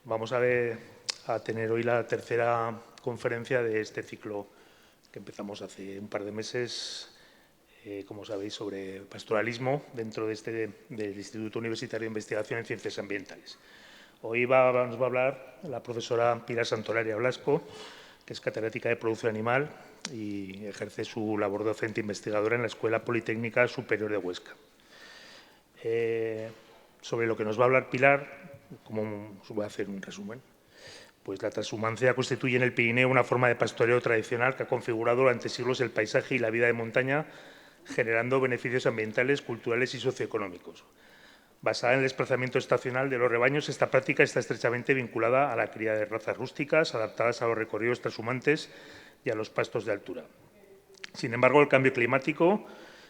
Vamos a tener hoy la tercera conferencia de este ciclo que empezamos hace un par de meses, como sabéis, sobre pastoralismo dentro del Instituto Universitario de Investigación en Ciencias Ambientales. Hoy nos va a hablar la profesora Pilar Santolaria Blasco, que es catedrática de Producción Animal y ejerce su labor docente investigadora en la Escuela Politécnica Superior de Huesca. Sobre lo que nos va a hablar Pilar, como os voy a hacer un resumen. Pues la transhumancia constituye en el Pirineo una forma de pastoreo tradicional que ha configurado durante siglos el paisaje y la vida de montaña, generando beneficios ambientales, culturales y socioeconómicos. Basada en el desplazamiento estacional de los rebaños, esta práctica está estrechamente vinculada a la cría de razas rústicas, adaptadas a los recorridos transhumantes y a los pastos de altura. Sin embargo, el cambio climático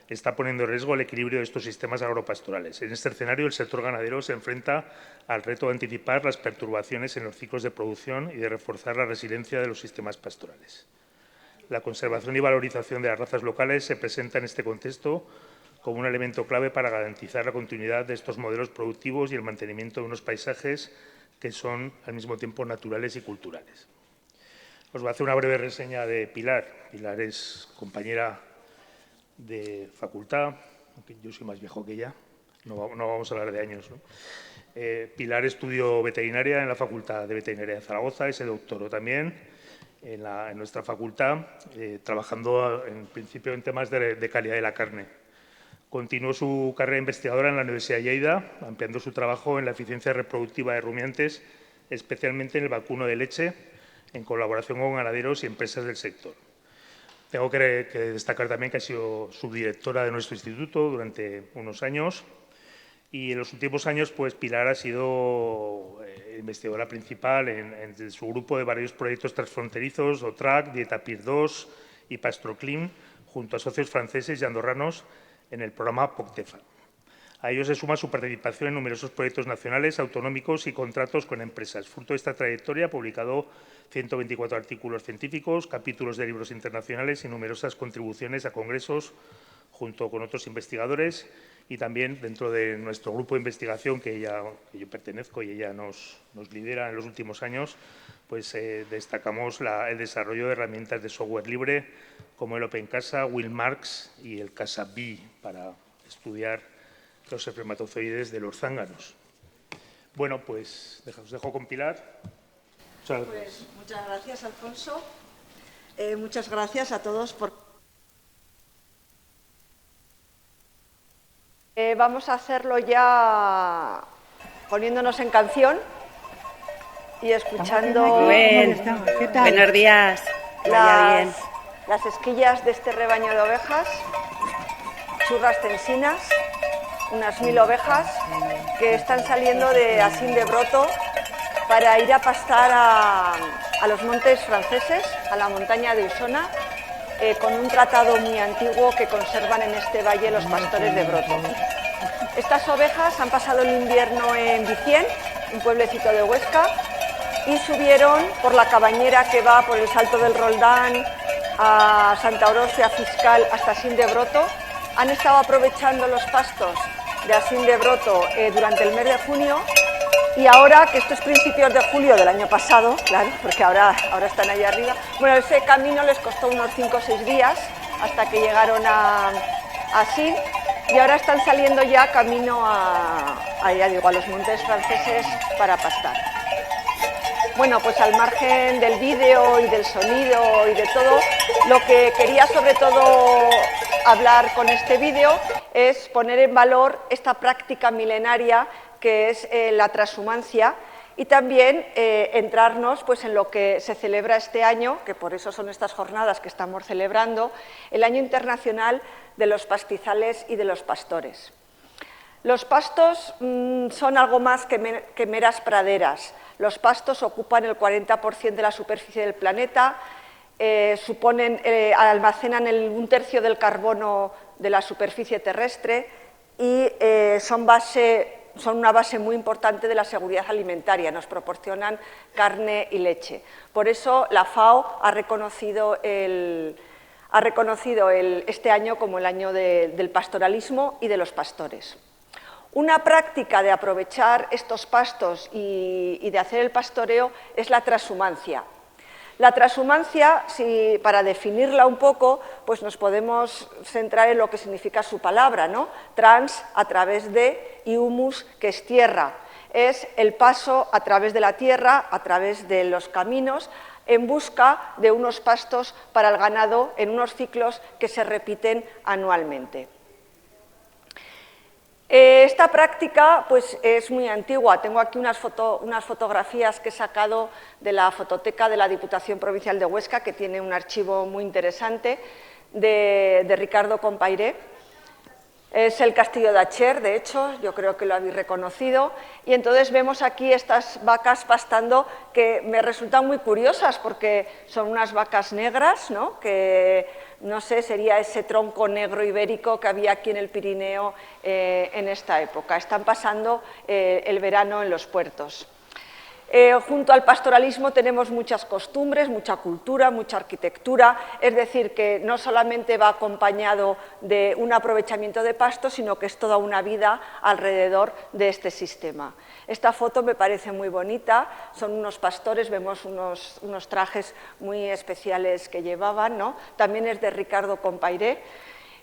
está poniendo en riesgo el equilibrio de estos sistemas agropastorales. En este escenario, el sector ganadero se enfrenta al reto de anticipar las perturbaciones en los ciclos de producción y de reforzar la resiliencia de los sistemas pastorales. La conservación y valorización de las razas locales se presenta en este contexto como un elemento clave para garantizar la continuidad de estos modelos productivos y el mantenimiento de unos paisajes que son, al mismo tiempo, naturales y culturales. Os voy a hacer una breve reseña de Pilar. Pilar es compañera de facultad, aunque yo soy más viejo que ella, no vamos a hablar de años, ¿no? Pilar estudió veterinaria en la Facultad de Veterinaria de Zaragoza y se doctoró también en nuestra facultad, trabajando en principio en temas de calidad de la carne. Continuó su carrera investigadora en la Universidad de Lleida, ampliando su trabajo en la eficiencia reproductiva de rumiantes, especialmente en el vacuno de leche, en colaboración con ganaderos y empresas del sector. Tengo que destacar también que ha sido subdirectora de nuestro instituto durante unos años y en los últimos años pues Pilar ha sido investigadora principal en su grupo de varios proyectos transfronterizos, OTRAC, Dietapir 2 y Pastroclim, junto a socios franceses y andorranos en el programa POCTEFA. A ello se suma su participación en numerosos proyectos nacionales, autonómicos y contratos con empresas. Fruto de esta trayectoria ha publicado 124 artículos científicos, capítulos de libros internacionales y numerosas contribuciones a congresos junto con otros investigadores y también dentro de nuestro grupo de investigación que yo pertenezco y ella nos lidera en los últimos años, pues destacamos el desarrollo de herramientas de software libre como el OpenCasa, WillMarks y el CasaBee para estudiar los espermatozoides de los zánganos. Bueno, pues os dejo con Pilar. Pues muchas gracias, Alfonso. Muchas gracias a todos por... vamos a hacerlo ya poniéndonos en canción y escuchando... ¿Qué tal? Buenos días. Las esquillas de este rebaño de ovejas, churras tensinas, unas 1000 ovejas que están saliendo de Asín de Broto para ir a pastar a los montes franceses, a la montaña de Usona, con un tratado muy antiguo que conservan en este valle los pastores de Broto. Estas ovejas han pasado el invierno en Vicien, un pueblecito de Huesca, y subieron por la cabañera que va por el Salto del Roldán a Santa Orosia Fiscal hasta Asín de Broto. Han estado aprovechando los pastos de Asín de Broto durante el mes de junio y ahora, que esto es principios de julio del año pasado, claro, porque ahora están allá arriba, bueno, ese camino les costó unos 5 o 6 días hasta que llegaron a Asín y ahora están saliendo ya camino a los montes franceses para pastar. Bueno, pues al margen del vídeo y del sonido y de todo, lo que quería sobre todo hablar con este vídeo es poner en valor esta práctica milenaria que es la transhumancia y también entrarnos pues, en lo que se celebra este año, que por eso son estas jornadas que estamos celebrando, el Año Internacional de los Pastizales y de los Pastores. Los pastos son algo más que meras praderas. Los pastos ocupan el 40% de la superficie del planeta, almacenan un tercio del carbono de la superficie terrestre y son una base muy importante de la seguridad alimentaria, nos proporcionan carne y leche. Por eso la FAO ha reconocido este año como el año del pastoralismo y de los pastores. Una práctica de aprovechar estos pastos y de hacer el pastoreo es la transhumancia. La transhumancia, para definirla un poco, pues nos podemos centrar en lo que significa su palabra, ¿no? Trans, a través de, y humus, que es tierra. Es el paso a través de la tierra, a través de los caminos, en busca de unos pastos para el ganado en unos ciclos que se repiten anualmente. Esta práctica pues, es muy antigua. Tengo aquí unas fotografías que he sacado de la fototeca de la Diputación Provincial de Huesca, que tiene un archivo muy interesante, de Ricardo Compairé. Es el castillo de Acher, de hecho, yo creo que lo habéis reconocido. Y entonces vemos aquí estas vacas pastando que me resultan muy curiosas porque son unas vacas negras, ¿no? Que, no sé, sería ese tronco negro ibérico que había aquí en el Pirineo en esta época. Están pasando el verano en los puertos. Junto al pastoralismo tenemos muchas costumbres, mucha cultura, mucha arquitectura, es decir, que no solamente va acompañado de un aprovechamiento de pastos, sino que es toda una vida alrededor de este sistema. Esta foto me parece muy bonita, son unos pastores, vemos unos trajes muy especiales que llevaban, ¿no? También es de Ricardo Compairé.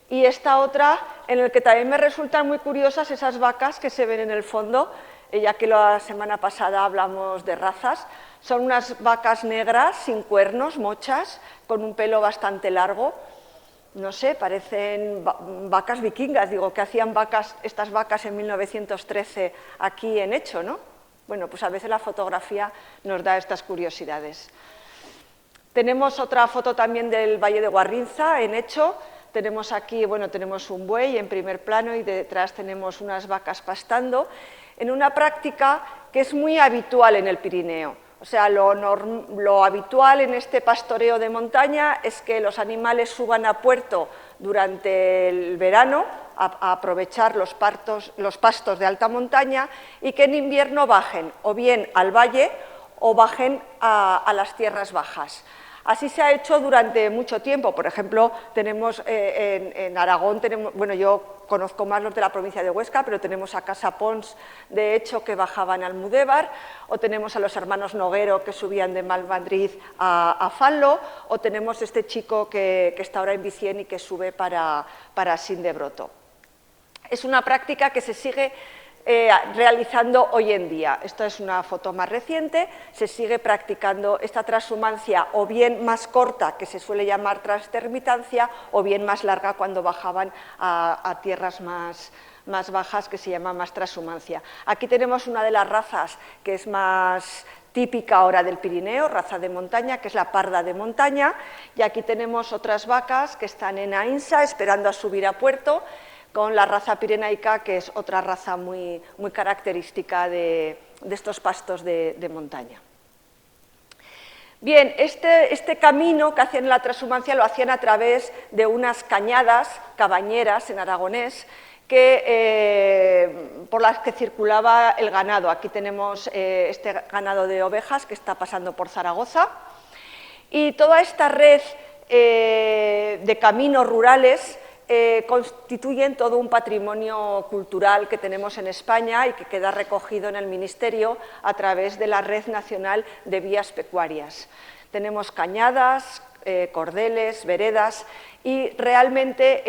Y esta otra, en la que también me resultan muy curiosas esas vacas que se ven en el fondo, ya que la semana pasada hablamos de razas, son unas vacas negras, sin cuernos, mochas, con un pelo bastante largo. No sé, parecen vacas vikingas. Digo, ¿qué hacían estas vacas en 1913 aquí en Echo, no? Bueno, pues a veces la fotografía nos da estas curiosidades. Tenemos otra foto también del Valle de Guarrinza, en Echo. Tenemos aquí, bueno, tenemos un buey en primer plano y detrás tenemos unas vacas pastando, en una práctica que es muy habitual en el Pirineo. O sea, lo habitual en este pastoreo de montaña es que los animales suban a puerto durante el verano a aprovechar los pastos de alta montaña y que en invierno bajen o bien al valle o bajen a las tierras bajas. Así se ha hecho durante mucho tiempo. Por ejemplo, tenemos en Aragón, bueno, yo conozco más los de la provincia de Huesca, pero tenemos a Casa Pons, de hecho, que bajaban al Almudévar, o tenemos a los hermanos Noguero, que subían de Malmadrid a Fallo, o tenemos este chico que está ahora en Vicien y que sube para Sin de Broto. Es una práctica que se sigue realizando hoy en día. Esta es una foto más reciente, se sigue practicando esta transhumancia o bien más corta, que se suele llamar transtermitancia, o bien más larga cuando bajaban a tierras más bajas, que se llama más transhumancia. Aquí tenemos una de las razas que es más típica ahora del Pirineo, raza de montaña, que es la parda de montaña, y aquí tenemos otras vacas que están en Ainsa esperando a subir a puerto, con la raza pirenaica, que es otra raza muy característica de estos pastos de montaña. Bien, este camino que hacían en la transhumancia lo hacían a través de unas cañadas, cabañeras en aragonés, por las que circulaba el ganado. Aquí tenemos este ganado de ovejas que está pasando por Zaragoza, y toda esta red de caminos rurales constituyen todo un patrimonio cultural que tenemos en España y que queda recogido en el Ministerio a través de la Red Nacional de Vías Pecuarias. Tenemos cañadas, cordeles, veredas, y realmente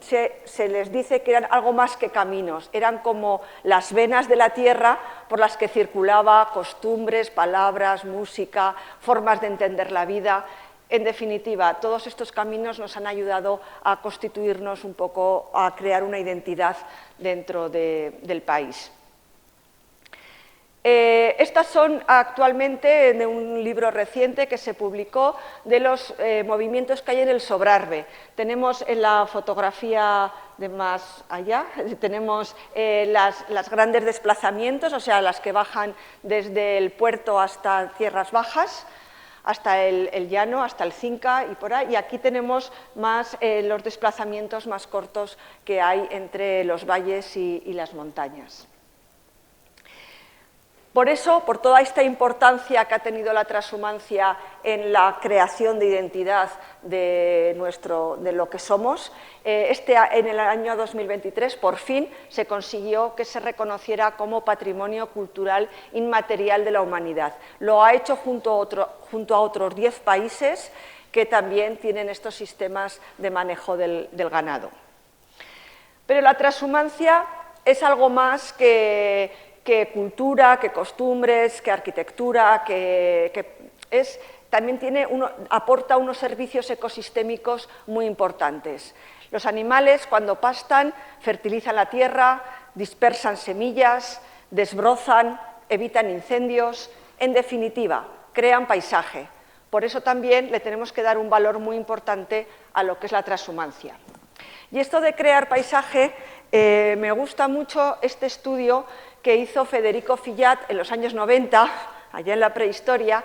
se les dice que eran algo más que caminos, eran como las venas de la tierra por las que circulaba costumbres, palabras, música, formas de entender la vida. En definitiva, todos estos caminos nos han ayudado a constituirnos un poco, a crear una identidad dentro del país. Estas son actualmente de un libro reciente que se publicó de los movimientos que hay en el Sobrarbe. Tenemos en la fotografía de más allá, tenemos los grandes desplazamientos, o sea, las que bajan desde el puerto hasta tierras bajas, hasta el llano, hasta el Cinca y por ahí, y aquí tenemos más los desplazamientos más cortos que hay entre los valles y las montañas. Por eso, por toda esta importancia que ha tenido la transhumancia en la creación de identidad de lo que somos, en el año 2023, por fin, se consiguió que se reconociera como Patrimonio Cultural Inmaterial de la Humanidad. Lo ha hecho junto a otros 10 países que también tienen estos sistemas de manejo del ganado. Pero la transhumancia es algo más que cultura, que costumbres, que arquitectura, también aporta unos servicios ecosistémicos muy importantes. Los animales, cuando pastan, fertilizan la tierra, dispersan semillas, desbrozan, evitan incendios, en definitiva, crean paisaje. Por eso también le tenemos que dar un valor muy importante a lo que es la transhumancia. Y esto de crear paisaje, me gusta mucho este estudio que hizo Federico Fillat en los años 90, allá en la prehistoria,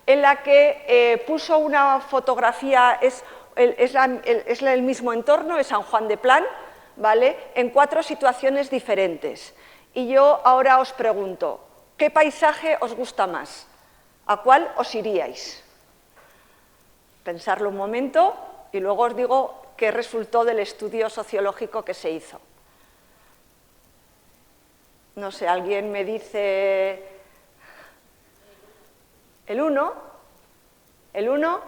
en la que puso una fotografía, es el mismo entorno, es San Juan de Plan, ¿vale?, en 4 situaciones diferentes. Y yo ahora os pregunto, ¿qué paisaje os gusta más? ¿A cuál os iríais? Pensarlo un momento y luego os digo qué resultó del estudio sociológico que se hizo. No sé, ¿alguien me dice el 1? ¿El 1?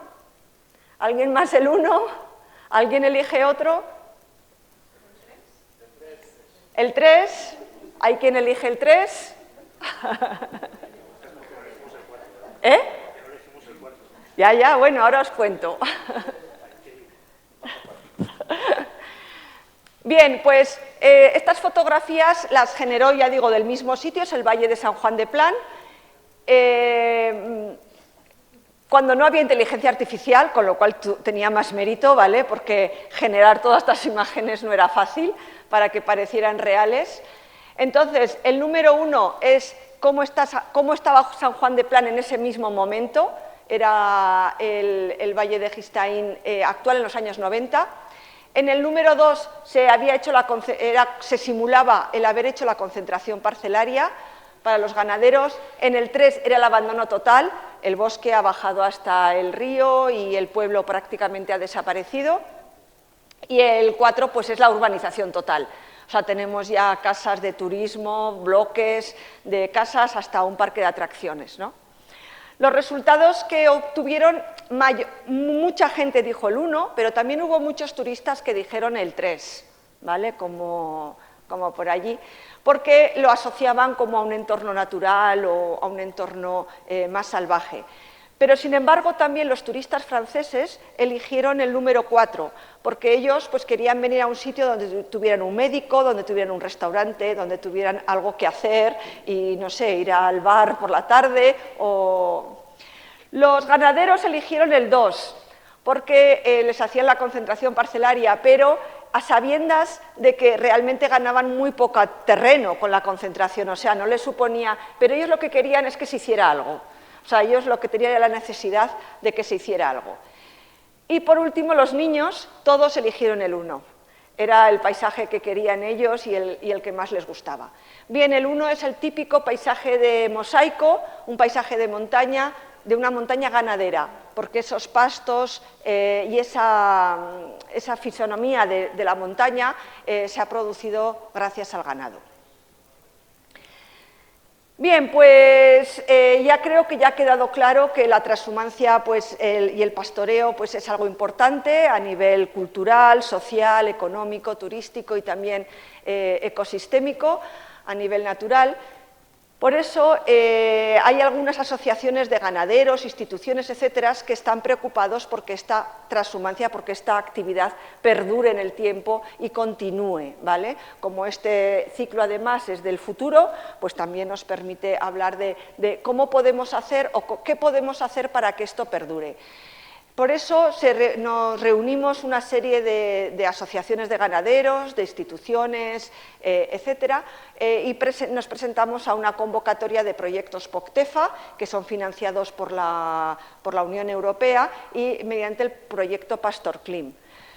¿Alguien más el 1? ¿Alguien elige otro? ¿El 3? ¿Hay quien elige el 3? ¿Eh? Ya, bueno, ahora os cuento. Bien, pues estas fotografías las generó, ya digo, del mismo sitio, es el Valle de San Juan de Plan, cuando no había inteligencia artificial, con lo cual tenía más mérito, ¿vale?, porque generar todas estas imágenes no era fácil para que parecieran reales. Entonces, el número 1 es cómo estaba San Juan de Plan en ese mismo momento, era el Valle de Gistaín actual en los años 90. En el número 2 se simulaba el haber hecho la concentración parcelaria para los ganaderos. En el 3 era el abandono total, el bosque ha bajado hasta el río y el pueblo prácticamente ha desaparecido. Y el 4 pues es la urbanización total. O sea, tenemos ya casas de turismo, bloques de casas hasta un parque de atracciones, ¿no? Los resultados que obtuvieron, mucha gente dijo el 1, pero también hubo muchos turistas que dijeron el 3, ¿vale?, como por allí, porque lo asociaban como a un entorno natural o a un entorno más salvaje. Pero, sin embargo, también los turistas franceses eligieron el número 4, porque ellos pues, querían venir a un sitio donde tuvieran un médico, donde tuvieran un restaurante, donde tuvieran algo que hacer y, no sé, ir al bar por la tarde. Los ganaderos eligieron el 2, porque les hacían la concentración parcelaria, pero a sabiendas de que realmente ganaban muy poco terreno con la concentración, o sea, no les suponía... Pero ellos lo que querían es que se hiciera algo. O sea, ellos lo que tenían era la necesidad de que se hiciera algo. Y por último, los niños, todos eligieron el 1. Era el paisaje que querían ellos y el que más les gustaba. Bien, el 1 es el típico paisaje de mosaico, un paisaje de montaña, de una montaña ganadera, porque esos pastos y esa fisonomía de la montaña se ha producido gracias al ganado. Bien, pues ya creo que ya ha quedado claro que la transhumancia y el pastoreo pues, es algo importante a nivel cultural, social, económico, turístico y también ecosistémico, a nivel natural. Por eso hay algunas asociaciones de ganaderos, instituciones, etcétera, que están preocupados porque esta transhumancia, porque esta actividad perdure en el tiempo y continúe, ¿vale? Como este ciclo además es del futuro, pues también nos permite hablar de cómo podemos hacer o qué podemos hacer para que esto perdure. Por eso nos reunimos una serie de asociaciones de ganaderos, de instituciones, etcétera, y nos presentamos a una convocatoria de proyectos POCTEFA, que son financiados por la Unión Europea y mediante el proyecto PastorClim.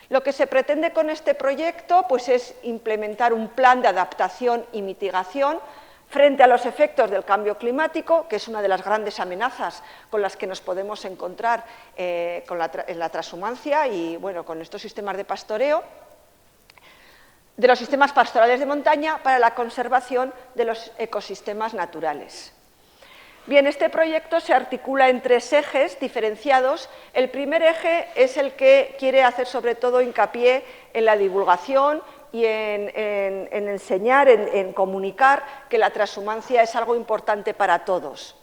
Lo que se pretende con este proyecto pues, es implementar un plan de adaptación y mitigación Frente a los efectos del cambio climático, que es una de las grandes amenazas con las que nos podemos encontrar en la transhumancia y bueno, con estos sistemas de pastoreo, de los sistemas pastorales de montaña para la conservación de los ecosistemas naturales. Bien, este proyecto se articula en 3 ejes diferenciados. El primer eje es el que quiere hacer sobre todo hincapié en la divulgación y en enseñar, en comunicar que la transhumancia es algo importante para todos.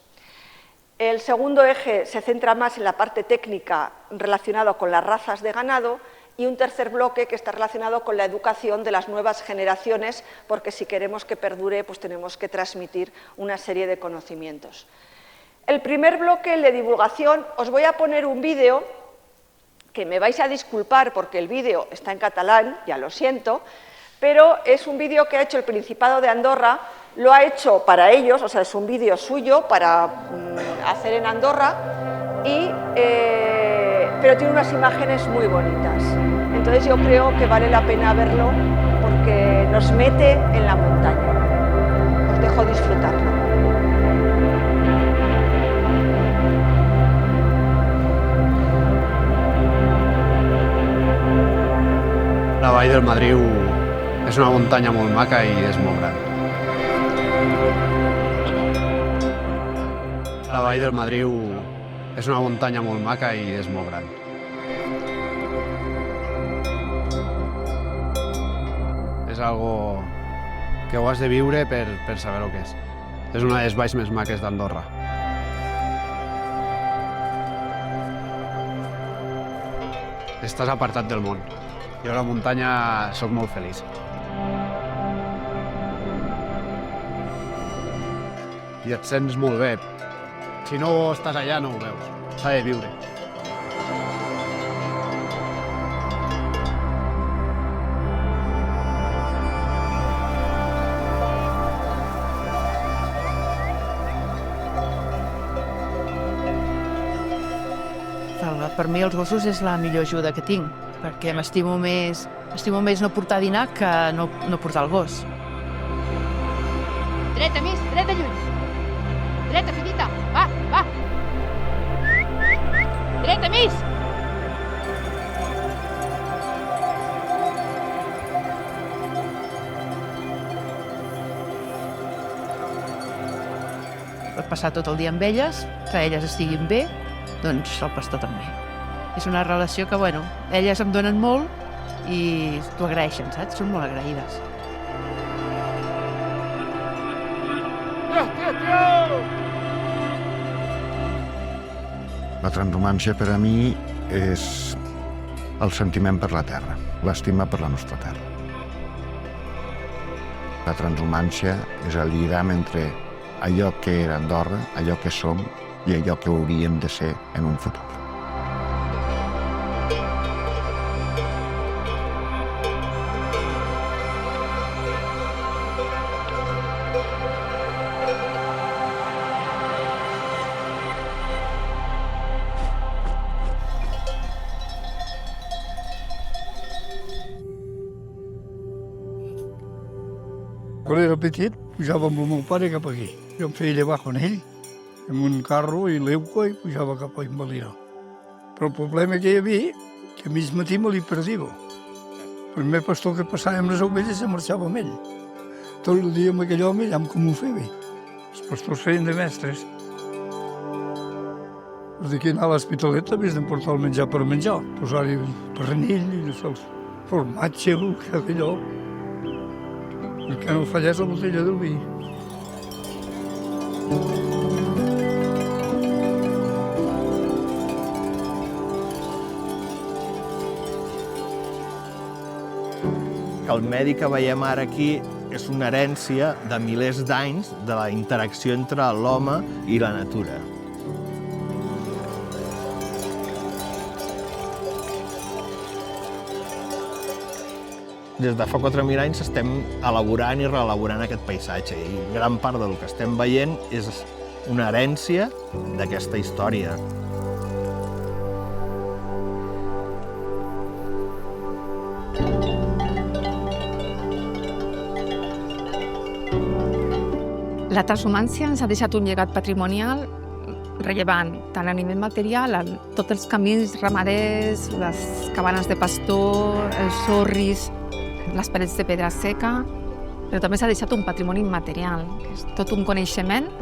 El segundo eje se centra más en la parte técnica relacionada con las razas de ganado y un tercer bloque que está relacionado con la educación de las nuevas generaciones, porque si queremos que perdure, pues tenemos que transmitir una serie de conocimientos. El primer bloque, el de divulgación, os voy a poner un vídeo que me vais a disculpar porque el vídeo está en catalán, ya lo siento, pero es un vídeo que ha hecho el Principado de Andorra, lo ha hecho para ellos, o sea, es un vídeo suyo para hacer en Andorra, pero tiene unas imágenes muy bonitas. Entonces yo creo que vale la pena verlo porque nos mete en la montaña. Os dejo disfrutarlo. La Vall del Madriu és una muntanya molt maca i és molt gran. La Vall del Madriu és una muntanya molt maca i és molt gran. És algo que ho has de viure per saber el que és. És una de les valls més maques d'Andorra. Estàs apartat del món. Jo a la muntanya sóc molt feliç. I et sents molt bé. Si no estàs allà no ho veus. S'ha de viure. Per mi els gossos és la millor ajuda que tinc, perquè m'estimo més no portar dinar que no portar el gos. Dreta, més, dreta lluny. Dreta, petita, va, va. Dreta, més. Per passar tot el dia amb elles, que elles estiguin bé, doncs el pastor també. És una relació que, bueno, elles em donen molt i t'ho agraeixen, saps? Són molt agraïdes. La transhumància per a mi és el sentiment per la terra, l'estima per la nostra terra. La transhumància és el lligam entre allò que era Andorra, allò que som i allò que hauríem de ser en un futur. Quan era petit, pujava amb el meu pare cap aquí. Jo em feia llevar amb ell, amb un carro i l'euca i pujava cap a Invalina. Però el problema que hi havia, que a mig matí me li perdia. El primer pastor que passava amb les ovelles se marxava amb ell. Tot el dia amb aquell home, allà com ho feia. Els pastors feien de mestres. Des d'aquí anar a l'Hospitalet també has d'emportar el menjar per menjar. Posar-hi el pernil, el formatge, el que d'allò. I que no fallés la botella del vi. El medi que veiem ara aquí és una herència de milers d'anys de la interacció entre l'home i la natura. Des de fa 4.000 anys estem elaborant i reelaborant aquest paisatge i gran part del que estem veient és una herència d'aquesta història. La transhumància ens ha deixat un llegat patrimonial rellevant, tant a nivell material, en tots els camins ramaders, les cabanes de pastor, els sorris, les parets de pedra seca, però també s'ha deixat un patrimoni immaterial, que és tot un coneixement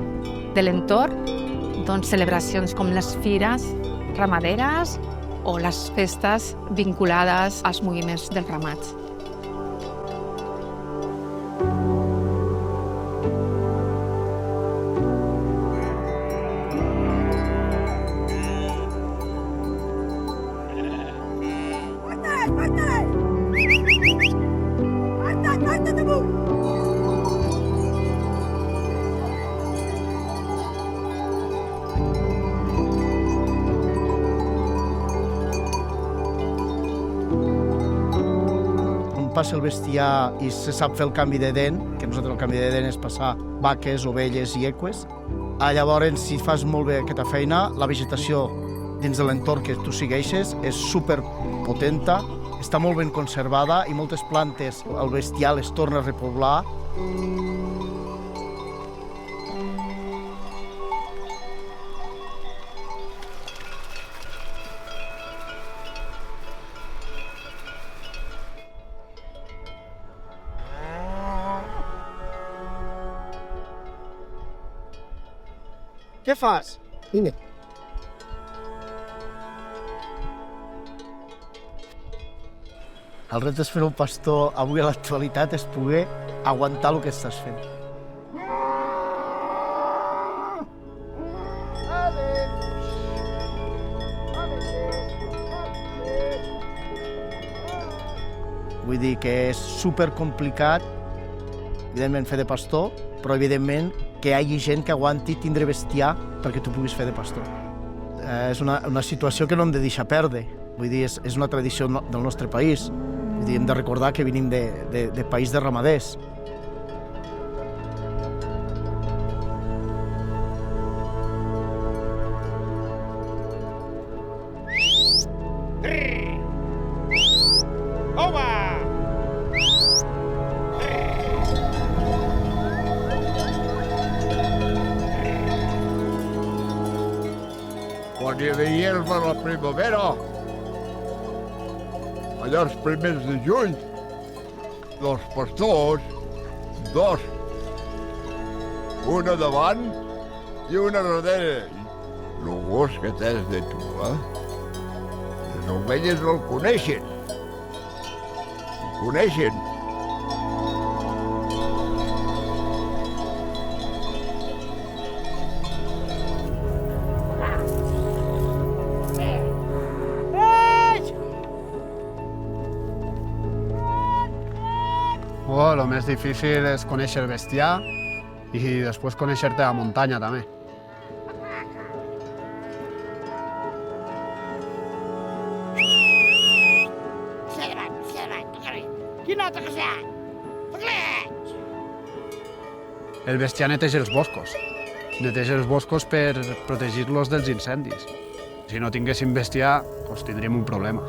de l'entorn, doncs celebracions com les fires ramaderes o les festes vinculades als moviments dels ramats. Passa el bestiar i se sap fer el canvi de dent, que nosaltres el canvi de dent és passar vaques, ovelles i eques. Llavors, si fas molt bé aquesta feina, la vegetació dins de l'entorn que tu segueixes és superpotenta, està molt ben conservada i moltes plantes, el bestiar les torna a repoblar. Què fas? Vine. El repte és fer un pastor avui a l'actualitat és poder aguantar el que estàs fent. Vull dir que és supercomplicat, evidentment, fer de pastor, però evidentment que hi hagi gent que aguanti tindre bestiar perquè tu puguis fer de pastor. És una situació que no hem de deixar perdre. Vull dir, és una tradició del nostre país. Vull dir, hem de recordar que venim de país de ramaders. Quan hi havia herba a la primavera, allà els primers de juny, dels pastors, dos, una davant i una darrere. El gos que t'has de tu, Les ovelles no el coneixen. El coneixen. El més difícil és conèixer el bestiar i després conèixer-te a la muntanya també. El bestiar neteja els boscos. Neteja els boscos per protegir-los dels incendis. Si no tinguéssim bestiar, doncs tindríem un problema.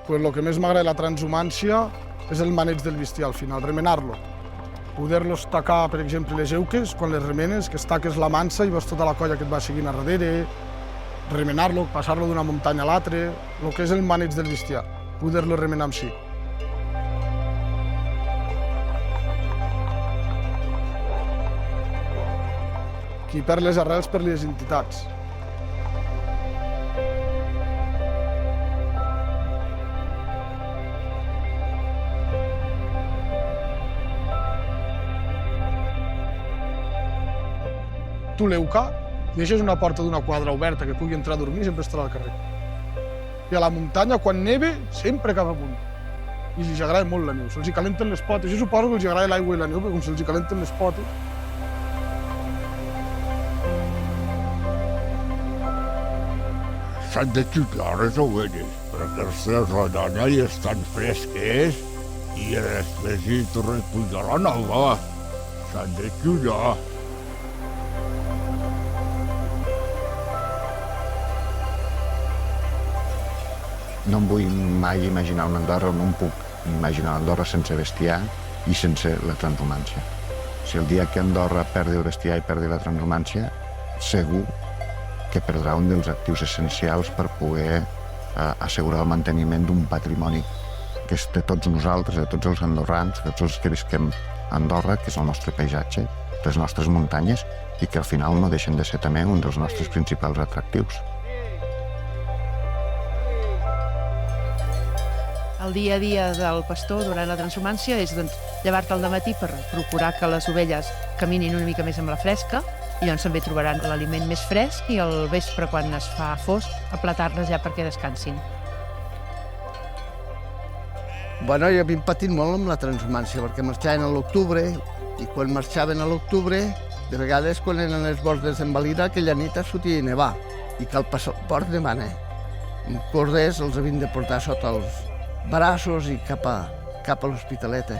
Pues lo que més m'agrada de la transhumància és el maneig del bestiar al final, remenar-lo. Poder-lo estacar, per exemple, les euques, quan les remenes, que estaques la mansa i veus tota la colla que et va seguint a darrere, remenar-lo, passar-lo d'una muntanya a l'altra, el que és el maneig del bestiar, poder-lo remenar amb si. Qui perd les arrels per les entitats. Tu l'euca, deixes una porta d'una quadra oberta que pugui entrar a dormir i sempre estarà al carrer. I a la muntanya, quan neve, sempre cap amunt. I els agrada molt la neu, se'ls calenten les potes. Jo suposo que els agrada l'aigua i la neu, perquè com se'ls calenten les potes. S'han de xutar les ovelles. perquè els treus la dona i estan fresques i després hi torna a pujar la nova. S'han de cuidar. No em vull mai imaginar una Andorra, no em puc imaginar Andorra sense bestiar i sense la transhumància. Si el dia que Andorra perdi el bestiar i perdi la transhumància, segur que perdrà un dels actius essencials per poder assegurar el manteniment d'un patrimoni que és de tots nosaltres, de tots els andorrans, de tots els que visquem a Andorra, que és el nostre paisatge, les nostres muntanyes, i que al final no deixen de ser també un dels nostres principals atractius. El dia a dia del pastor durant la transhumància és llevar-te al dematí per procurar que les ovelles caminin una mica més amb la fresca i llavors també trobaran l'aliment més fresc i al vespre, quan es fa fosc, aplatar-les ja perquè descansin. Bueno, jo havia patit molt amb la transhumància perquè marxaven a l'octubre i quan marxaven a l'octubre, de vegades quan eren les bordes d'Envalira, aquella nit es fotia a nevar i que el passaport demana. En corders els havien de portar sota els braços i cap a l'Hospitalet.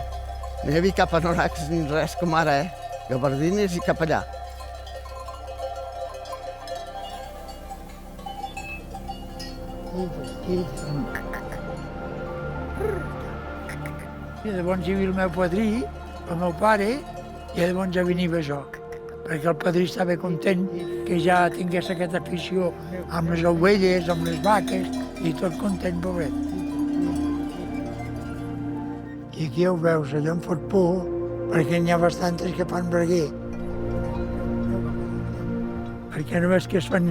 No hi havia cap anoracs ni res com ara, gabardines i cap allà. I llavors hi havia el meu padrí, el meu pare, i llavors ja venia jo, perquè el padrí estava content que ja tingués aquesta afició amb les ovelles, amb les vaques, i tot content, pobret. I aquí ho veus, allò em fot por, perquè n'hi ha bastantes que fan breguer. Perquè només que es fan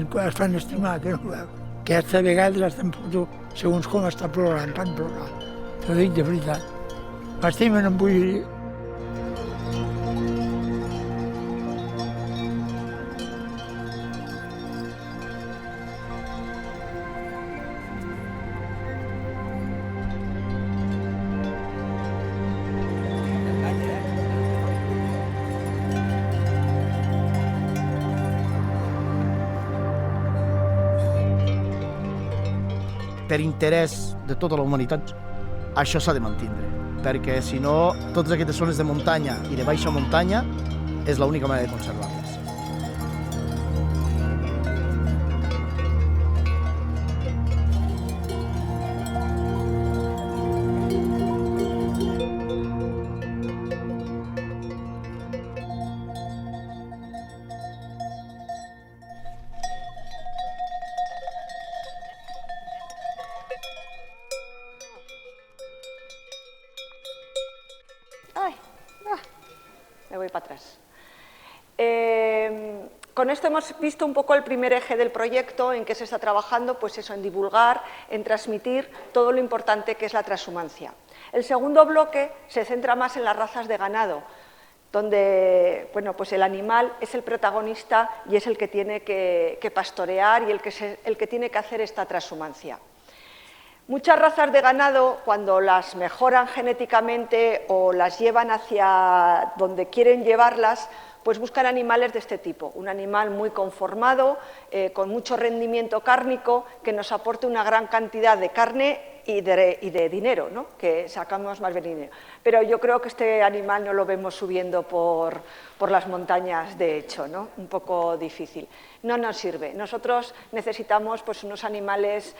estimar, que no ho veus. Que aquesta vegada estan fotut, segons com està plorant, fan plorar. T'ho dic de veritat. M'estimen, em vull dir. Per interès de tota la humanitat, això s'ha de mantindre, perquè si no, totes aquestes zones de muntanya i de baixa muntanya és l'única manera de conservar-les. Me voy para atrás. Con esto hemos visto un poco el primer eje del proyecto, en que se está trabajando, pues eso, en divulgar, en transmitir todo lo importante que es la transhumancia. El segundo bloque se centra más en las razas de ganado, donde bueno, pues el animal es el protagonista y es el que tiene que pastorear y el que tiene que hacer esta transhumancia. Muchas razas de ganado, cuando las mejoran genéticamente o las llevan hacia donde quieren llevarlas, pues buscan animales de este tipo, un animal muy conformado, con mucho rendimiento cárnico, que nos aporte una gran cantidad de carne y de dinero, ¿no? Que sacamos más dinero. Pero yo creo que este animal no lo vemos subiendo por las montañas, de hecho, ¿no? Un poco difícil. No nos sirve. Nosotros necesitamos pues, unos animales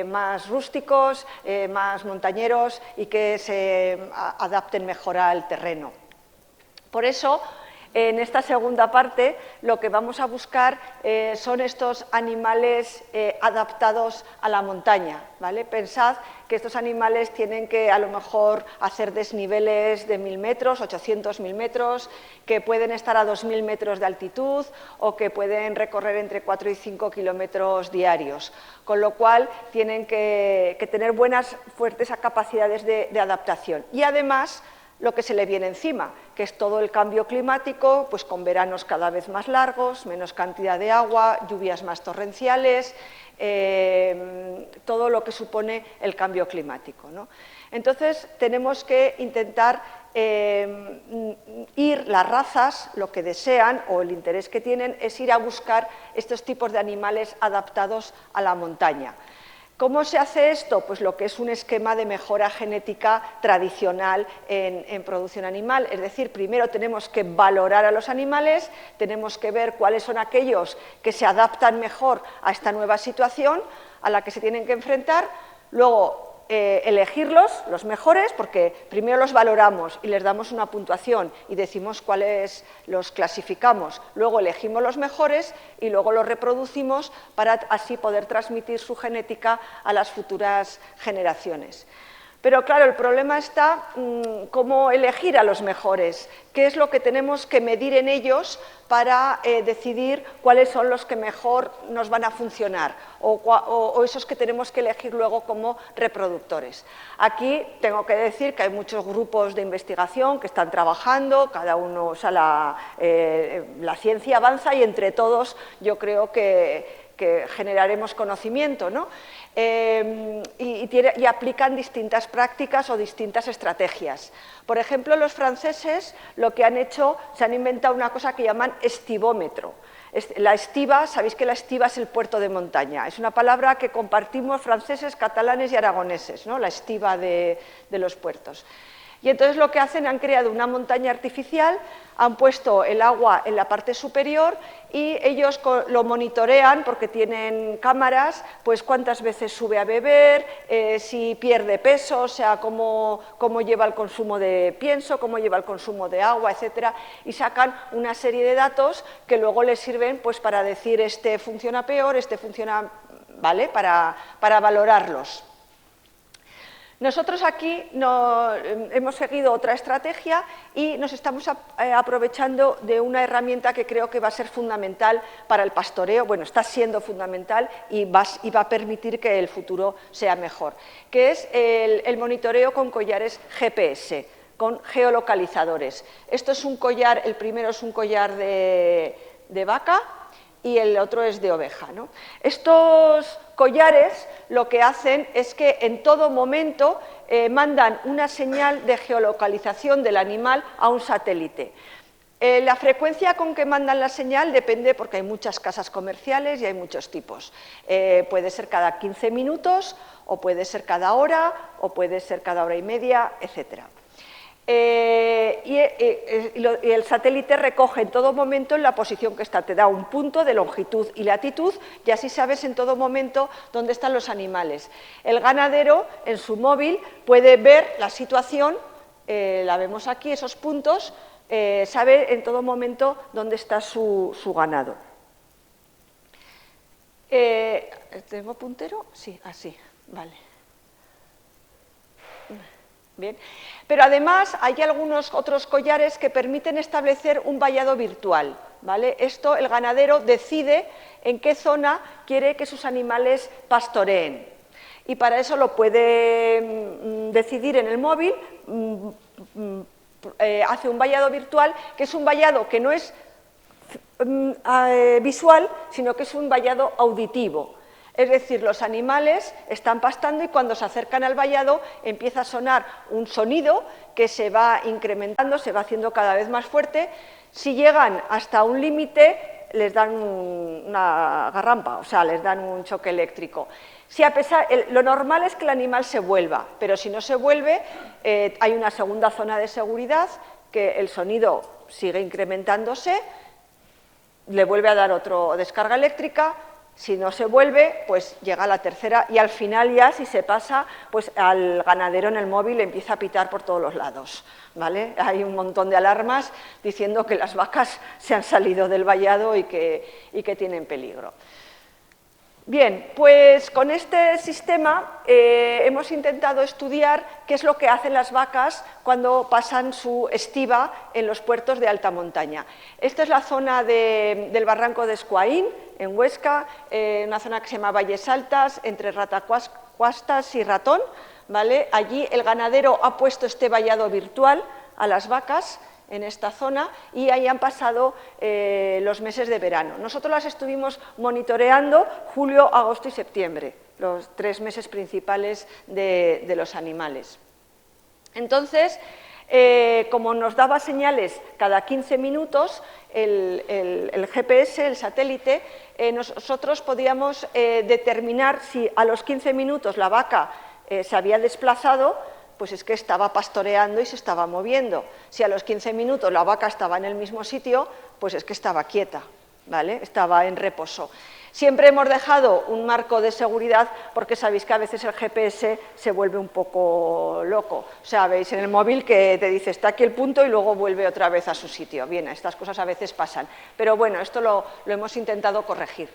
más rústicos, más montañeros y que se adapten mejor al terreno. Por eso, en esta segunda parte, lo que vamos a buscar son estos animales adaptados a la montaña, ¿vale? Pensad que estos animales tienen que a lo mejor hacer desniveles de 1000 metros, 800.000 metros, que pueden estar a 2000 metros de altitud o que pueden recorrer entre 4 y 5 kilómetros diarios, con lo cual tienen que tener buenas, fuertes capacidades de adaptación. Y además, lo que se le viene encima, que es todo el cambio climático, pues con veranos cada vez más largos, menos cantidad de agua, lluvias más torrenciales, todo lo que supone el cambio climático, ¿no? Entonces, tenemos que intentar ir las razas, lo que desean o el interés que tienen es ir a buscar estos tipos de animales adaptados a la montaña. ¿Cómo se hace esto? Pues lo que es un esquema de mejora genética tradicional en producción animal. Es decir, primero tenemos que valorar a los animales, tenemos que ver cuáles son aquellos que se adaptan mejor a esta nueva situación a la que se tienen que enfrentar, luego elegirlos, los mejores, porque primero los valoramos y les damos una puntuación y decimos cuáles los clasificamos, luego elegimos los mejores y luego los reproducimos para así poder transmitir su genética a las futuras generaciones. Pero claro, el problema está cómo elegir a los mejores, qué es lo que tenemos que medir en ellos para decidir cuáles son los que mejor nos van a funcionar o esos que tenemos que elegir luego como reproductores. Aquí tengo que decir que hay muchos grupos de investigación que están trabajando, cada uno, o sea, la ciencia avanza y entre todos yo creo que generaremos conocimiento, ¿no? Y aplican distintas prácticas o distintas estrategias. Por ejemplo, los franceses lo que han hecho, se han inventado una cosa que llaman estivómetro. La estiva, sabéis que la estiva es el puerto de montaña, es una palabra que compartimos franceses, catalanes y aragoneses, ¿no? La estiva de los puertos. Y entonces lo que hacen, han creado una montaña artificial, han puesto el agua en la parte superior y ellos lo monitorean porque tienen cámaras, pues cuántas veces sube a beber, si pierde peso, o sea, cómo lleva el consumo de pienso, cómo lleva el consumo de agua, etcétera, y sacan una serie de datos que luego les sirven pues para decir este funciona peor, este funciona, ¿vale?, para valorarlos. Nosotros aquí hemos seguido otra estrategia y nos estamos aprovechando de una herramienta que creo que va a ser fundamental para el pastoreo, bueno, está siendo fundamental y va a permitir que el futuro sea mejor, que es el monitoreo con collares GPS, con geolocalizadores. Esto es un collar, el primero es un collar de vaca y el otro es de oveja, ¿no? Estos collares lo que hacen es que en todo momento mandan una señal de geolocalización del animal a un satélite. La frecuencia con que mandan la señal depende porque hay muchas casas comerciales y hay muchos tipos. Puede ser cada 15 minutos, o puede ser cada hora, o puede ser cada hora y media, etcétera. Y el satélite recoge en todo momento en la posición que está, te da un punto de longitud y latitud y así sabes en todo momento dónde están los animales. El ganadero en su móvil puede ver la situación, la vemos aquí, esos puntos, sabe en todo momento dónde está su ganado. ¿Tengo puntero? Sí, así, vale. Bien. Pero además hay algunos otros collares que permiten establecer un vallado virtual, ¿vale? Esto el ganadero decide en qué zona quiere que sus animales pastoreen y para eso lo puede decidir en el móvil, hace un vallado virtual que es un vallado que no es visual, sino que es un vallado auditivo. Es decir, los animales están pastando y cuando se acercan al vallado empieza a sonar un sonido que se va incrementando, se va haciendo cada vez más fuerte. Si llegan hasta un límite, les dan una garrampa, o sea, les dan un choque eléctrico. Lo normal es que el animal se vuelva, pero si no se vuelve, hay una segunda zona de seguridad, que el sonido sigue incrementándose, le vuelve a dar otra descarga eléctrica. Si no se vuelve, pues llega a la tercera y al final ya, si se pasa, pues al ganadero en el móvil empieza a pitar por todos los lados, ¿vale? Hay un montón de alarmas diciendo que las vacas se han salido del vallado y que tienen peligro. Bien, pues con este sistema hemos intentado estudiar qué es lo que hacen las vacas cuando pasan su estiva en los puertos de alta montaña. Esta es la zona del barranco de Escuaín, en Huesca, una zona que se llama Valles Altas, entre Ratacuastas y Ratón, ¿vale? Allí el ganadero ha puesto este vallado virtual a las vacas en esta zona y ahí han pasado los meses de verano. Nosotros las estuvimos monitoreando julio, agosto y septiembre, los 3 meses principales de los animales. Entonces, Como nos daba señales cada 15 minutos, el GPS, el satélite, nosotros podíamos determinar si a los 15 minutos la vaca se había desplazado, pues es que estaba pastoreando y se estaba moviendo. Si a los 15 minutos la vaca estaba en el mismo sitio, pues es que estaba quieta, ¿vale? Estaba en reposo. Siempre hemos dejado un marco de seguridad porque sabéis que a veces el GPS se vuelve un poco loco. O sea, veis en el móvil que te dice está aquí el punto y luego vuelve otra vez a su sitio. Bien, estas cosas a veces pasan. Pero bueno, esto lo hemos intentado corregir.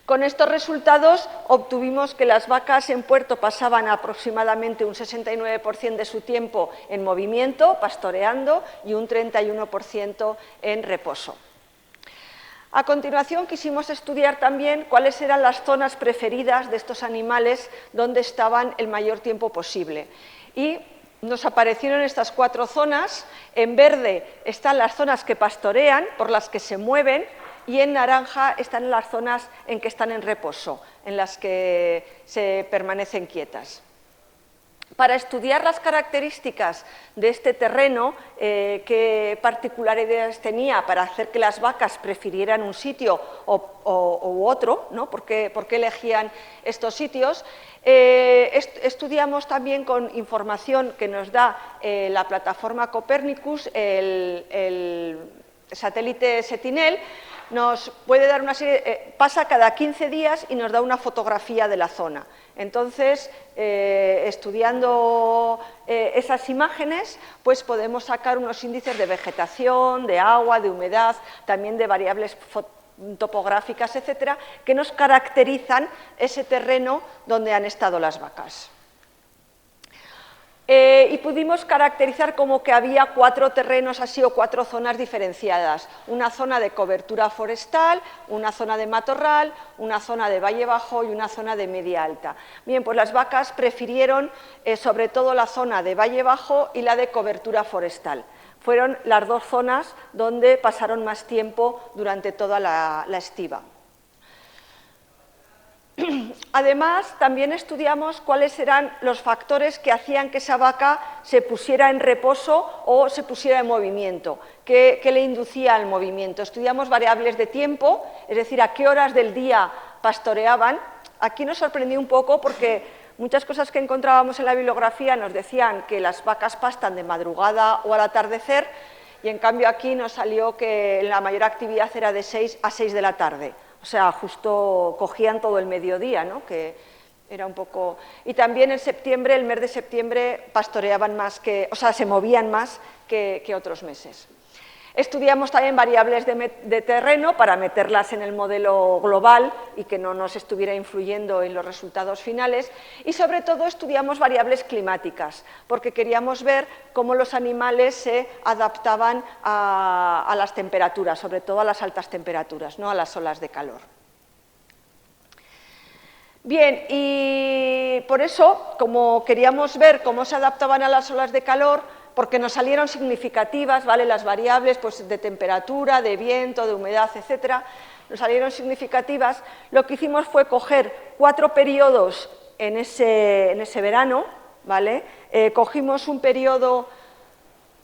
Con estos resultados obtuvimos que las vacas en puerto pasaban aproximadamente un 69% de su tiempo en movimiento, pastoreando, y un 31% en reposo. A continuación quisimos estudiar también cuáles eran las zonas preferidas de estos animales donde estaban el mayor tiempo posible. Y nos aparecieron estas 4 zonas. En verde están las zonas que pastorean, por las que se mueven, y en naranja están las zonas en que están en reposo, en las que se permanecen quietas. Para estudiar las características de este terreno, qué particularidades tenía para hacer que las vacas prefirieran un sitio u otro, ¿no? ¿Por qué elegían estos sitios? Estudiamos también con información que nos da la plataforma Copernicus, el satélite Sentinel. Nos puede dar una serie, pasa cada 15 días y nos da una fotografía de la zona. Entonces, estudiando esas imágenes, pues podemos sacar unos índices de vegetación, de agua, de humedad, también de variables topográficas, etcétera, que nos caracterizan ese terreno donde han estado las vacas. Y pudimos caracterizar como que había 4 terrenos así o 4 zonas diferenciadas. Una zona de cobertura forestal, una zona de matorral, una zona de valle bajo y una zona de media alta. Bien, pues las vacas prefirieron sobre todo la zona de valle bajo y la de cobertura forestal. Fueron las 2 zonas donde pasaron más tiempo durante toda la estiva. Además, también estudiamos cuáles eran los factores que hacían que esa vaca se pusiera en reposo o se pusiera en movimiento, qué le inducía al movimiento. Estudiamos variables de tiempo, es decir, a qué horas del día pastoreaban. Aquí nos sorprendió un poco porque muchas cosas que encontrábamos en la bibliografía nos decían que las vacas pastan de madrugada o al atardecer, y en cambio aquí nos salió que la mayor actividad era de 6 a 6 de la tarde. O sea, justo cogían todo el mediodía, ¿no? Que era un poco... Y también en septiembre, el mes de septiembre, pastoreaban más que... O sea, se movían más que otros meses. Estudiamos también variables de terreno para meterlas en el modelo global y que no nos estuviera influyendo en los resultados finales. Y sobre todo estudiamos variables climáticas, porque queríamos ver cómo los animales se adaptaban a las temperaturas, sobre todo a las altas temperaturas, no a las olas de calor. Bien, y por eso, como queríamos ver cómo se adaptaban a las olas de calor, porque nos salieron significativas, ¿vale? Las variables pues, de temperatura, de viento, de humedad, etcétera, nos salieron significativas. Lo que hicimos fue coger 4 periodos en ese verano, ¿vale? Cogimos un periodo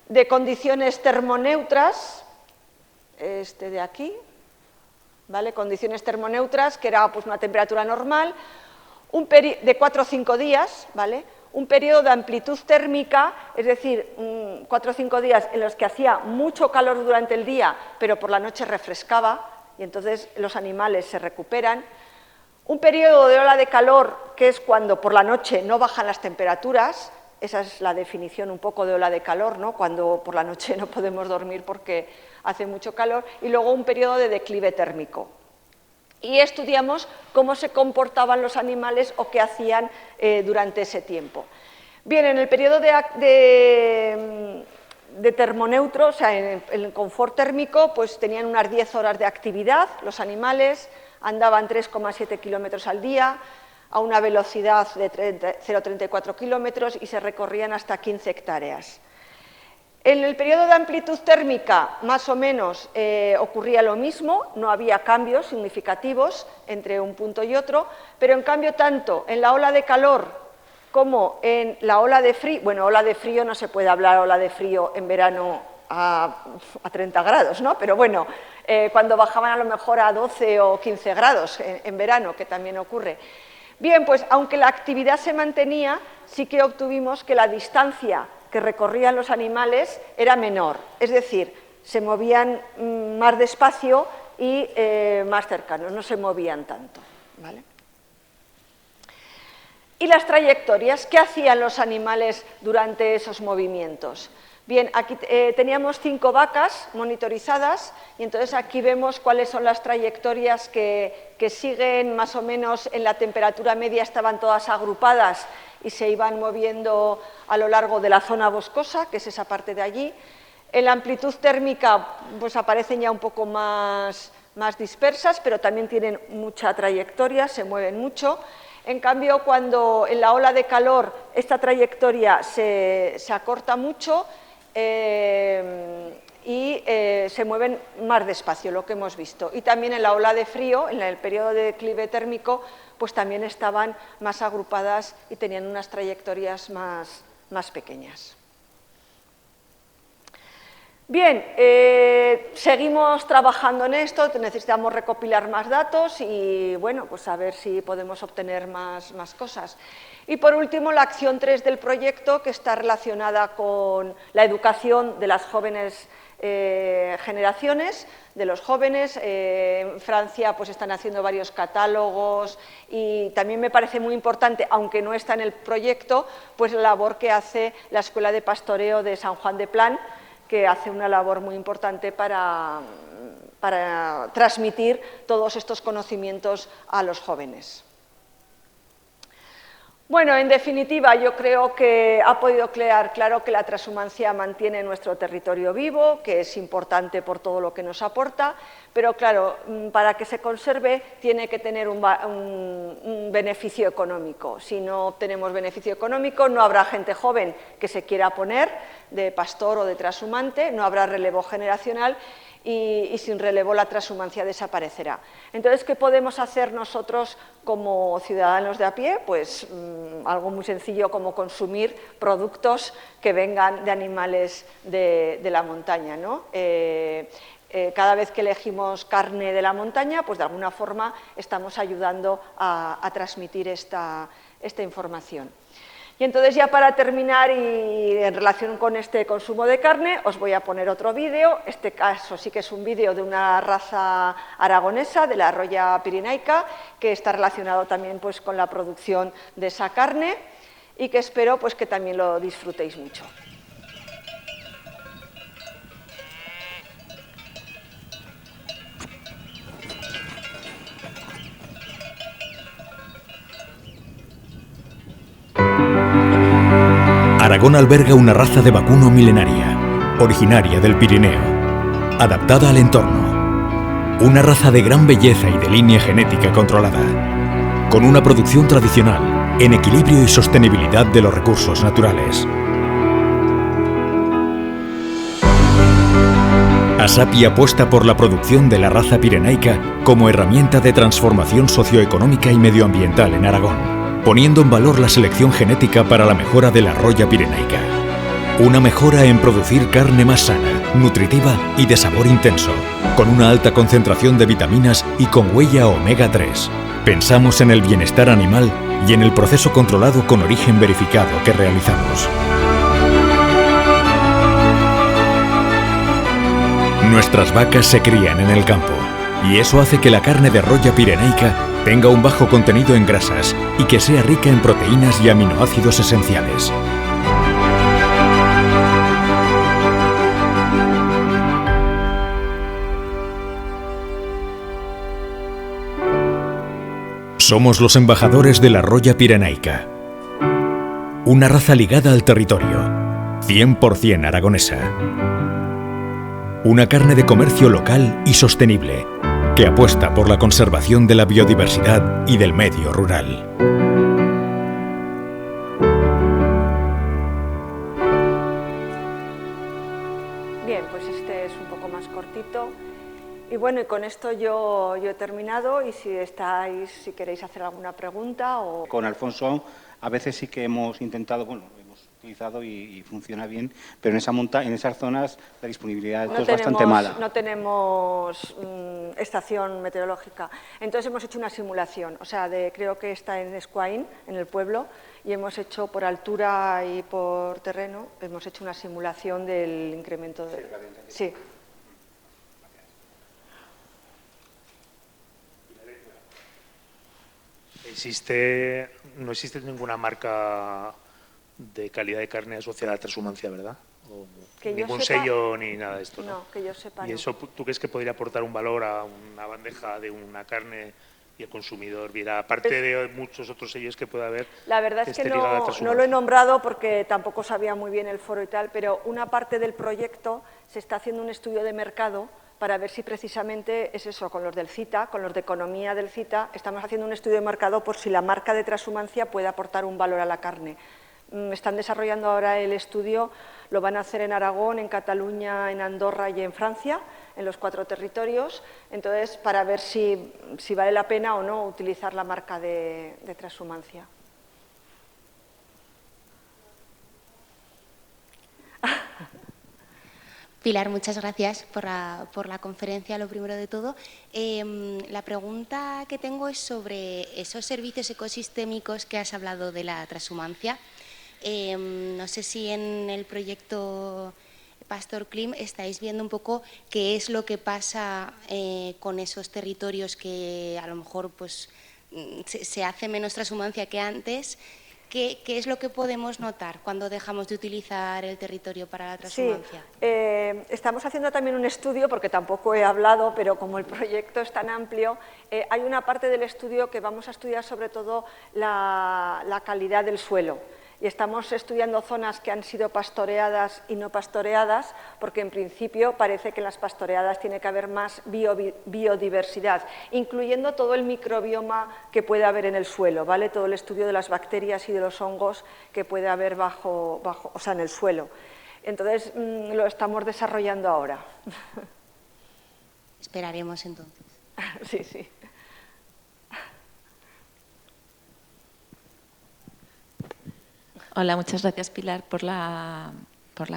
de condiciones termoneutras, este de aquí, ¿vale? Condiciones termoneutras, que era pues, una temperatura normal, de 4 o 5 días, ¿vale? Un periodo de amplitud térmica, es decir, 4 o 5 días en los que hacía mucho calor durante el día, pero por la noche refrescaba, y entonces los animales se recuperan. Un periodo de ola de calor, que es cuando por la noche no bajan las temperaturas, esa es la definición un poco de ola de calor, ¿no? Cuando por la noche no podemos dormir porque hace mucho calor, y luego un periodo de declive térmico. Y estudiamos cómo se comportaban los animales o qué hacían durante ese tiempo. Bien, en el periodo de termoneutro, o sea, en el confort térmico, pues tenían unas 10 horas de actividad los animales, andaban 3,7 kilómetros al día, a una velocidad de 0,34 kilómetros y se recorrían hasta 15 hectáreas. En el periodo de amplitud térmica, más o menos, ocurría lo mismo, no había cambios significativos entre un punto y otro, pero en cambio tanto en la ola de calor como en la ola de frío, bueno, ola de frío no se puede hablar ola de frío en verano a 30 grados, ¿no? Pero bueno, cuando bajaban a lo mejor a 12 o 15 grados en verano, que también ocurre. Bien, pues aunque la actividad se mantenía, sí que obtuvimos que la distancia que recorrían los animales era menor, es decir, se movían más despacio y más cercanos, no se movían tanto, ¿vale? ¿Y las trayectorias? ¿Qué hacían los animales durante esos movimientos? Bien, aquí teníamos 5 vacas monitorizadas y entonces aquí vemos cuáles son las trayectorias que siguen más o menos en la temperatura media, estaban todas agrupadas y se iban moviendo a lo largo de la zona boscosa, que es esa parte de allí. En la amplitud térmica pues aparecen ya un poco más dispersas, pero también tienen mucha trayectoria, se mueven mucho. En cambio, cuando en la ola de calor esta trayectoria se acorta mucho y se mueven más despacio, lo que hemos visto. Y también en la ola de frío, en el periodo de declive térmico, pues también estaban más agrupadas y tenían unas trayectorias más pequeñas. Bien, seguimos trabajando en esto, necesitamos recopilar más datos y, bueno, pues a ver si podemos obtener más cosas. Y por último, la acción 3 del proyecto, que está relacionada con la educación de las jóvenes generaciones, de los jóvenes. En Francia pues están haciendo varios catálogos y también me parece muy importante, aunque no está en el proyecto, pues la labor que hace la Escuela de Pastoreo de San Juan de Plan, que hace una labor muy importante para transmitir todos estos conocimientos a los jóvenes. Bueno, en definitiva, yo creo que ha podido quedar claro que la transhumancia mantiene nuestro territorio vivo, que es importante por todo lo que nos aporta, pero claro, para que se conserve tiene que tener un beneficio económico. Si no obtenemos beneficio económico, no habrá gente joven que se quiera poner de pastor o de transhumante, no habrá relevo generacional y sin relevo la transhumancia desaparecerá. Entonces, ¿qué podemos hacer nosotros como ciudadanos de a pie? Pues algo muy sencillo como consumir productos que vengan de animales de la montaña, ¿no? Cada vez que elegimos carne de la montaña, pues de alguna forma estamos ayudando a transmitir esta información. Y entonces, ya para terminar y en relación con este consumo de carne, os voy a poner otro vídeo. Este caso sí que es un vídeo de una raza aragonesa, de la Roya Pirenaica, que está relacionado también pues, con la producción de esa carne y que espero pues, que también lo disfrutéis mucho. Aragón alberga una raza de vacuno milenaria, originaria del Pirineo, adaptada al entorno. Una raza de gran belleza y de línea genética controlada, con una producción tradicional, en equilibrio y sostenibilidad de los recursos naturales. Asapi apuesta por la producción de la raza pirenaica como herramienta de transformación socioeconómica y medioambiental en Aragón, poniendo en valor la selección genética para la mejora de la Roya Pirenaica. Una mejora en producir carne más sana, nutritiva y de sabor intenso, con una alta concentración de vitaminas y con huella omega 3. Pensamos en el bienestar animal y en el proceso controlado con origen verificado que realizamos. Nuestras vacas se crían en el campo y eso hace que la carne de Roya Pirenaica tenga un bajo contenido en grasas y que sea rica en proteínas y aminoácidos esenciales. Somos los embajadores de la Roya Pirenaica, una raza ligada al territorio, 100% aragonesa. Una carne de comercio local y sostenible, que apuesta por la conservación de la biodiversidad y del medio rural. Bien, pues este es un poco más cortito. Y bueno, y con esto yo he terminado y si queréis hacer alguna pregunta o... Con Alfonso A veces sí que hemos intentado, bueno, hemos utilizado y funciona bien, pero en esas zonas la disponibilidad es bastante mala. No tenemos estación meteorológica. Entonces hemos hecho una simulación, o sea, creo que está en Escuaín, en el pueblo, y hemos hecho por altura y por terreno, hemos hecho una simulación del incremento de... Sí. No existe ninguna marca de calidad de carne asociada a la transhumancia, ¿verdad? O ningún sello ni nada de esto, ¿no? No, que yo sepa. ¿Y eso tú crees que podría aportar un valor a una bandeja de una carne y el consumidor viera, aparte de muchos otros sellos que pueda haber? La verdad es que no lo he nombrado porque tampoco sabía muy bien el foro y tal, pero una parte del proyecto se está haciendo un estudio de mercado para ver si precisamente es eso, con los del CITA, con los de economía del CITA, estamos haciendo un estudio de mercado por si la marca de transhumancia puede aportar un valor a la carne. Están desarrollando ahora el estudio, lo van a hacer en Aragón, en Cataluña, en Andorra y en Francia, en los 4 territorios, entonces para ver si vale la pena o no utilizar la marca de transhumancia. Pilar, muchas gracias por la conferencia, lo primero de todo. La pregunta que tengo es sobre esos servicios ecosistémicos que has hablado de la transhumancia. No sé si en el proyecto Pastor Klim estáis viendo un poco qué es lo que pasa con esos territorios que a lo mejor pues, se hace menos transhumancia que antes. ¿Qué es lo que podemos notar cuando dejamos de utilizar el territorio para la transhumancia? Sí, estamos haciendo también un estudio, porque tampoco he hablado, pero como el proyecto es tan amplio, hay una parte del estudio que vamos a estudiar sobre todo la calidad del suelo. Y estamos estudiando zonas que han sido pastoreadas y no pastoreadas, porque en principio parece que en las pastoreadas tiene que haber más biodiversidad, incluyendo todo el microbioma que puede haber en el suelo, ¿vale? Todo el estudio de las bacterias y de los hongos que puede haber en el suelo. Entonces, lo estamos desarrollando ahora. Esperaremos entonces. Sí, sí. Hola, muchas gracias Pilar por la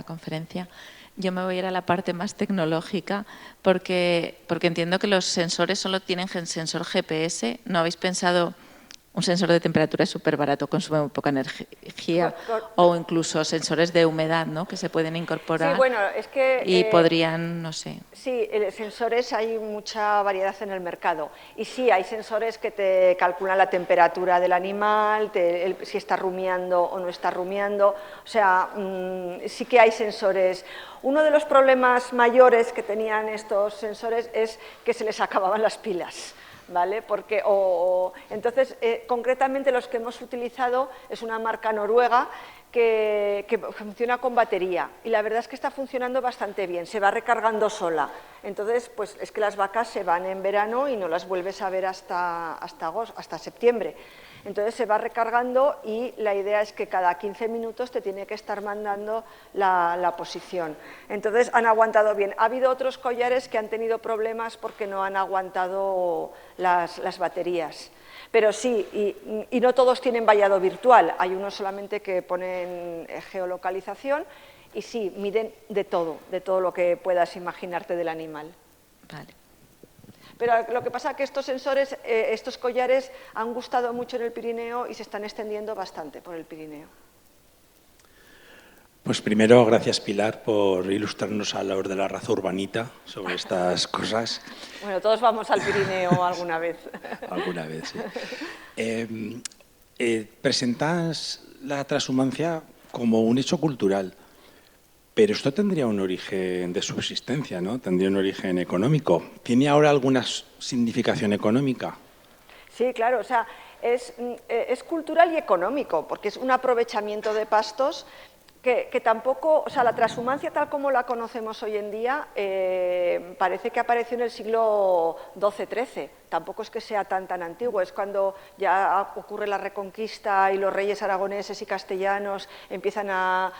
conferencia. Yo me voy a ir a la parte más tecnológica porque entiendo que los sensores solo tienen sensor GPS. ¿No habéis pensado un sensor de temperatura es súper barato, consume muy poca energía, o incluso sensores de humedad, ¿no?, que se pueden incorporar? Sí, bueno, es que... Y podrían, no sé... Sí, sensores hay mucha variedad en el mercado. Y sí, hay sensores que te calculan la temperatura del animal, si está rumiando o no está rumiando. O sea, sí que hay sensores. Uno de los problemas mayores que tenían estos sensores es que se les acababan las pilas. ¿Vale? Porque, entonces, concretamente los que hemos utilizado es una marca noruega que funciona con batería y la verdad es que está funcionando bastante bien, se va recargando sola. Entonces, pues es que las vacas se van en verano y no las vuelves a ver hasta septiembre. Entonces se va recargando y la idea es que cada 15 minutos te tiene que estar mandando la posición. Entonces han aguantado bien. Ha habido otros collares que han tenido problemas porque no han aguantado las baterías. Pero sí, y no todos tienen vallado virtual. Hay unos solamente que ponen geolocalización y sí, miden de todo lo que puedas imaginarte del animal. Vale. Pero lo que pasa es que estos sensores, estos collares han gustado mucho en el Pirineo y se están extendiendo bastante por el Pirineo. Pues primero, gracias Pilar por ilustrarnos a la hora de la raza urbanita sobre estas cosas. Bueno, todos vamos al Pirineo alguna vez. Alguna vez, sí. Presentas la transhumancia como un hecho cultural. Pero esto tendría un origen de subsistencia, ¿no? Tendría un origen económico. ¿Tiene ahora alguna significación económica? Sí, claro, o sea, es cultural y económico, porque es un aprovechamiento de pastos que tampoco, o sea, la transhumancia tal como la conocemos hoy en día parece que apareció en el siglo XII-XIII, tampoco es que sea tan antiguo, es cuando ya ocurre la Reconquista y los reyes aragoneses y castellanos empiezan a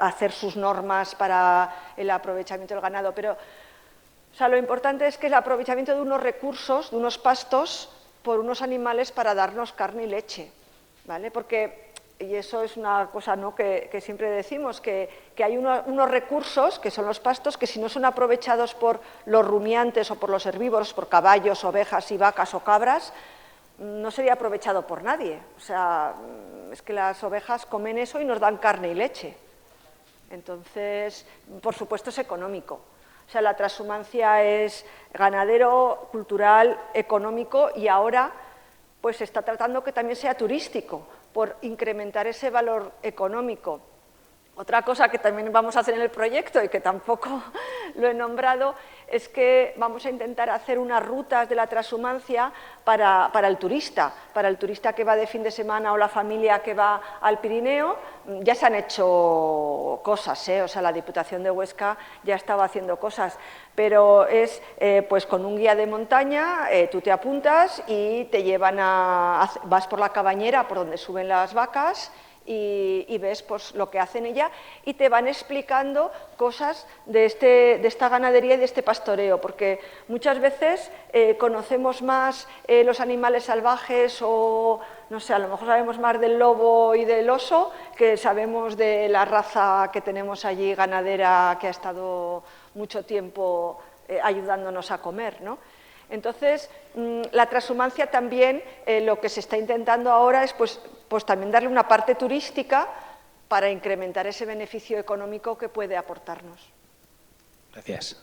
hacer sus normas para el aprovechamiento del ganado, pero o sea, lo importante es que el aprovechamiento de unos recursos, de unos pastos, por unos animales para darnos carne y leche. ¿vale? Porque, y eso es una cosa, ¿no?, que siempre decimos, que hay unos recursos, que son los pastos, que si no son aprovechados por los rumiantes o por los herbívoros, por caballos, ovejas y vacas o cabras, no sería aprovechado por nadie. O sea, es que las ovejas comen eso y nos dan carne y leche. Entonces, por supuesto, es económico. O sea, la transhumancia es ganadero, cultural, económico y ahora pues se está tratando que también sea turístico, por incrementar ese valor económico. Otra cosa que también vamos a hacer en el proyecto y que tampoco lo he nombrado es que vamos a intentar hacer unas rutas de la transhumancia para el turista que va de fin de semana o la familia que va al Pirineo. Ya se han hecho cosas, o sea, la Diputación de Huesca ya estaba haciendo cosas, pero es pues con un guía de montaña, tú te apuntas y te llevan vas por la cabañera por donde suben las vacas y ves pues, lo que hacen ella y te van explicando cosas de esta ganadería y de este pastoreo, porque muchas veces conocemos más los animales salvajes o, no sé, a lo mejor sabemos más del lobo y del oso que sabemos de la raza que tenemos allí ganadera que ha estado mucho tiempo ayudándonos a comer, ¿no? Entonces, la transhumancia también, lo que se está intentando ahora es pues también darle una parte turística para incrementar ese beneficio económico que puede aportarnos. Gracias.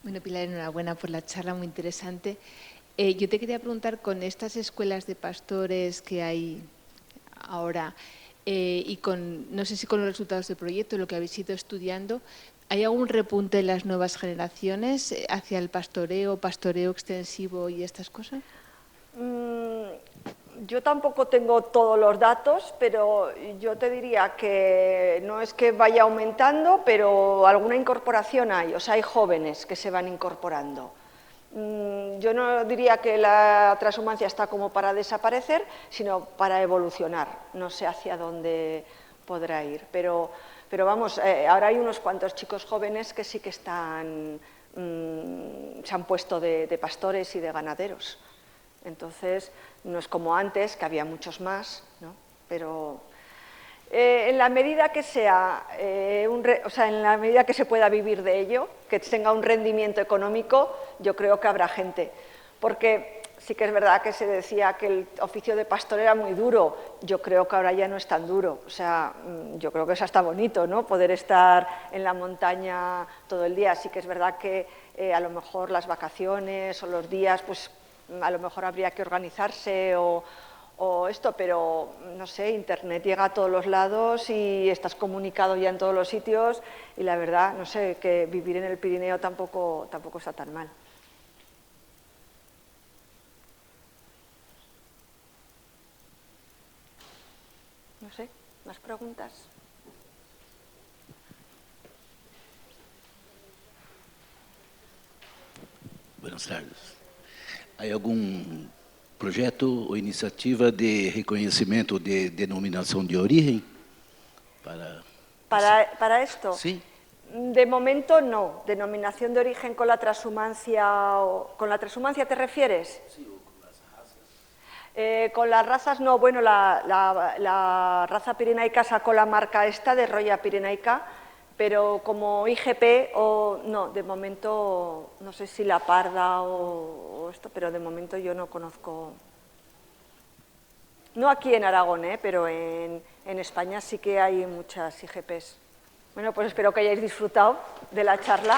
Bueno, Pilar, enhorabuena por la charla, muy interesante. Yo te quería preguntar, con estas escuelas de pastores que hay ahora y con, no sé si con los resultados del proyecto, lo que habéis ido estudiando, ¿hay algún repunte en las nuevas generaciones hacia el pastoreo extensivo y estas cosas? Yo tampoco tengo todos los datos, pero yo te diría que no es que vaya aumentando, pero alguna incorporación hay, o sea, hay jóvenes que se van incorporando. Yo no diría que la transhumancia está como para desaparecer, sino para evolucionar. No sé hacia dónde podrá ir, pero vamos, ahora hay unos cuantos chicos jóvenes que sí que se han puesto de pastores y de ganaderos. Entonces, no es como antes, que había muchos más, ¿no? Pero en la medida que sea, en la medida que se pueda vivir de ello, que tenga un rendimiento económico, yo creo que habrá gente. Porque sí que es verdad que se decía que el oficio de pastor era muy duro, yo creo que ahora ya no es tan duro. O sea, yo creo que es hasta bonito, ¿no?, poder estar en la montaña todo el día. Sí que es verdad que a lo mejor las vacaciones o los días, pues a lo mejor habría que organizarse o esto, pero no sé, Internet llega a todos los lados y estás comunicado ya en todos los sitios y la verdad, no sé, que vivir en el Pirineo tampoco está tan mal. No sé, ¿más preguntas? Buenas tardes. ¿Hay algún proyecto o iniciativa de reconocimiento de denominación de origen? ¿Para esto? Sí. De momento no. ¿Denominación de origen con la transhumancia? ¿Con la transhumancia te refieres? Sí, o con las razas. Con las razas no. Bueno, la raza pirenaica sacó la marca esta de Roya Pirenaica, pero como IGP, no, de momento, no sé si la parda o esto, pero de momento yo no conozco. No aquí en Aragón, pero en España sí que hay muchas IGPs. Bueno, pues espero que hayáis disfrutado de la charla.